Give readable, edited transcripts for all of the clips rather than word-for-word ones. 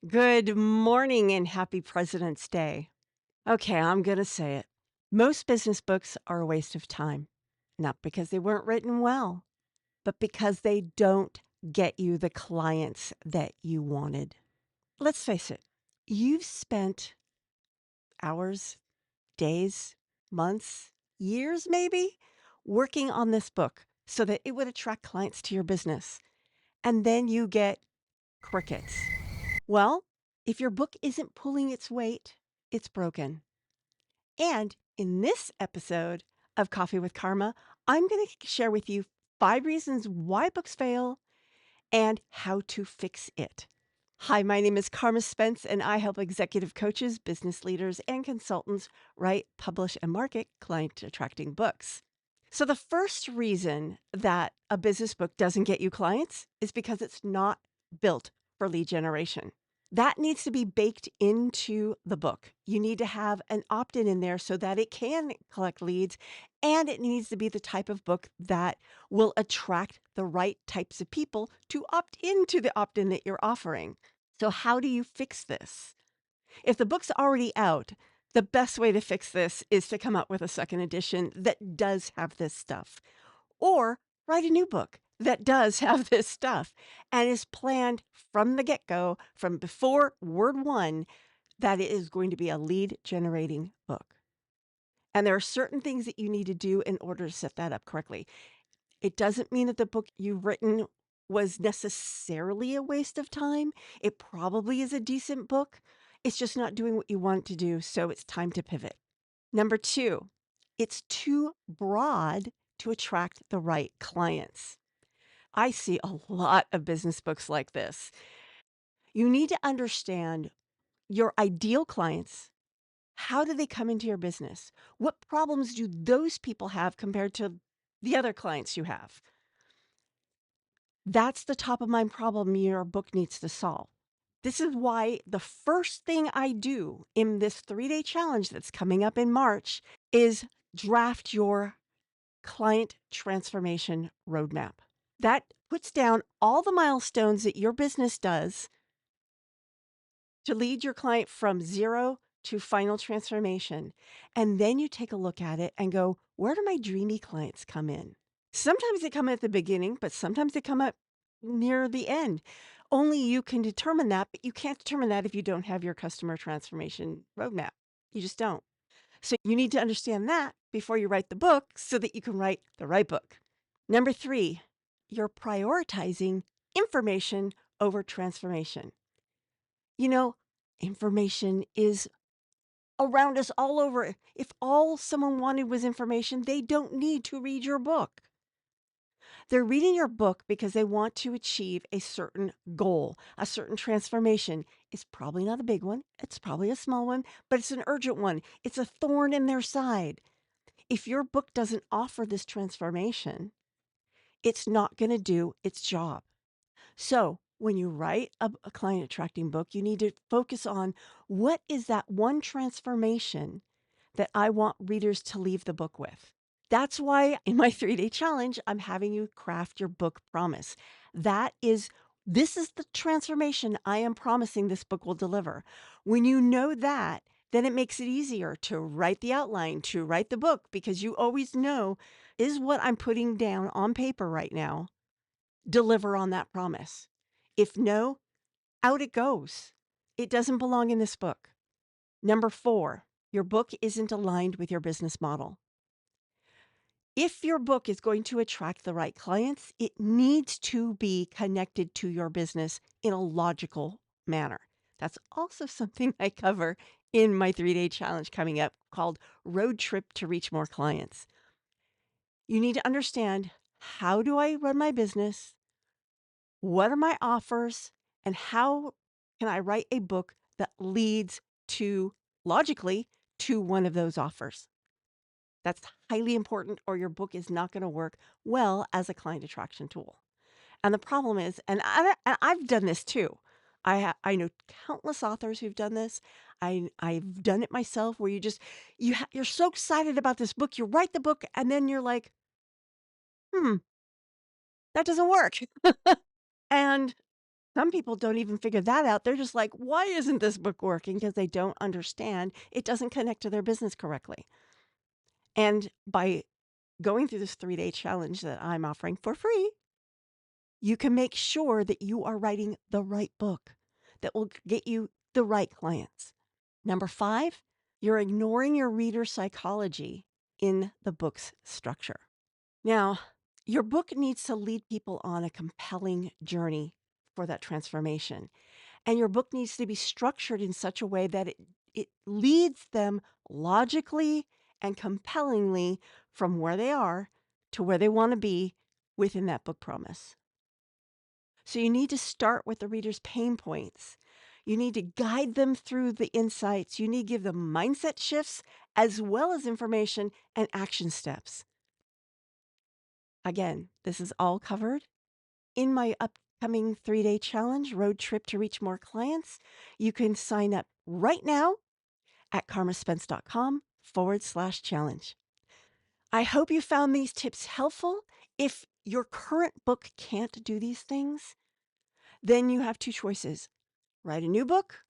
Good morning and happy President's Day. Okay, I'm going to say it. Most business books are a waste of time, not because they weren't written well, but because they don't get you the clients that you wanted. Let's face it, you've spent hours, days, months, years maybe working on this book so that it would attract clients to your business. And then you get crickets. Well, if your book isn't pulling its weight, it's broken. And in this episode of Coffee with Karma, I'm going to share with you 5 reasons why books fail and how to fix it. Hi, my name is Carma Spence, and I help executive coaches, business leaders, and consultants write, publish, and market client attracting books. So, the first reason that a business book doesn't get you clients is because it's not built for lead generation. That needs to be baked into the book. You need to have an opt in there so that it can collect leads, and it needs to be the type of book that will attract the right types of people to opt into the opt in that you're offering. So, how do you fix this? If the book's already out, the best way to fix this is to come up with a second edition that does have this stuff, or write a new book that does have this stuff and is planned from the get go, from before word one, that it is going to be a lead generating book. And there are certain things that you need to do in order to set that up correctly. It doesn't mean that the book you've written was necessarily a waste of time. It probably is a decent book. It's just not doing what you want it to do. So it's time to pivot. Number two, it's too broad to attract the right clients. I see a lot of business books like this. You need to understand your ideal clients. How do they come into your business? What problems do those people have compared to the other clients you have? That's the top of mind problem your book needs to solve. This is why the first thing I do in this 3-day challenge that's coming up in March is draft your client transformation roadmap. That puts down all the milestones that your business does to lead your client from zero to final transformation. And then you take a look at it and go, where do my dreamy clients come in? Sometimes they come at the beginning, but sometimes they come up near the end. Only you can determine that, but you can't determine that if you don't have your customer transformation roadmap. You just don't. So you need to understand that before you write the book so that you can write the right book. Number three, you're prioritizing information over transformation. You know, information is around us all over. If all someone wanted was information, they don't need to read your book. They're reading your book because they want to achieve a certain goal, a certain transformation. It's probably not a big one, it's probably a small one, but it's an urgent one. It's a thorn in their side. If your book doesn't offer this transformation, it's not going to do its job. So, when you write a client attracting book, you need to focus on what is that one transformation that I want readers to leave the book with. That's why in my 3-day challenge, I'm having you craft your book promise. That is, this is the transformation I am promising this book will deliver. When you know that, then it makes it easier to write the outline, to write the book, because you always know, is what I'm putting down on paper right now deliver on that promise? If no, out it goes. It doesn't belong in this book. Number four, your book isn't aligned with your business model. If your book is going to attract the right clients, it needs to be connected to your business in a logical manner. That's also something I cover in my 3-day challenge coming up called Road Trip to Reach More Clients. You need to understand, how do I run my business? What are my offers? And how can I write a book that leads to, logically, to one of those offers? That's highly important, or your book is not going to work well as a client attraction tool. And the problem is, and I've done this too. I know countless authors who've done this. I've done it myself, where you're so excited about this book, you write the book, and then you're like, that doesn't work. And Some people don't even figure that out. They're just like, why isn't this book working? Because they don't understand it doesn't connect to their business correctly. And by going through this 3-day challenge that I'm offering for free, you can make sure that you are writing the right book that will get you the right clients. Number 5, you're ignoring your reader psychology in the book's structure. Now, your book needs to lead people on a compelling journey for that transformation. And your book needs to be structured in such a way that it leads them logically and compellingly from where they are to where they want to be within that book promise. So you need to start with the reader's pain points. You need to guide them through the insights. You need to give them mindset shifts as well as information and action steps. Again, this is all covered in my upcoming 3-day challenge, Road Trip to Reach More Clients. You can sign up right now at carmaspence.com/challenge. I hope you found these tips helpful. If your current book can't do these things, then you have two choices: write a new book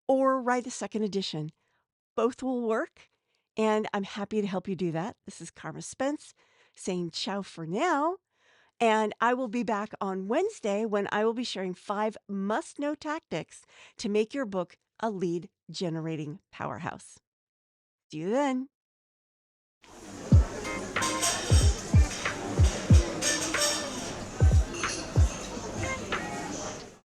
or write a second edition. Both will work, and I'm happy to help you do that. This is Carma Spence saying ciao for now. And I will be back on Wednesday when I will be sharing 5 must-know tactics to make your book a lead generating powerhouse. See you then.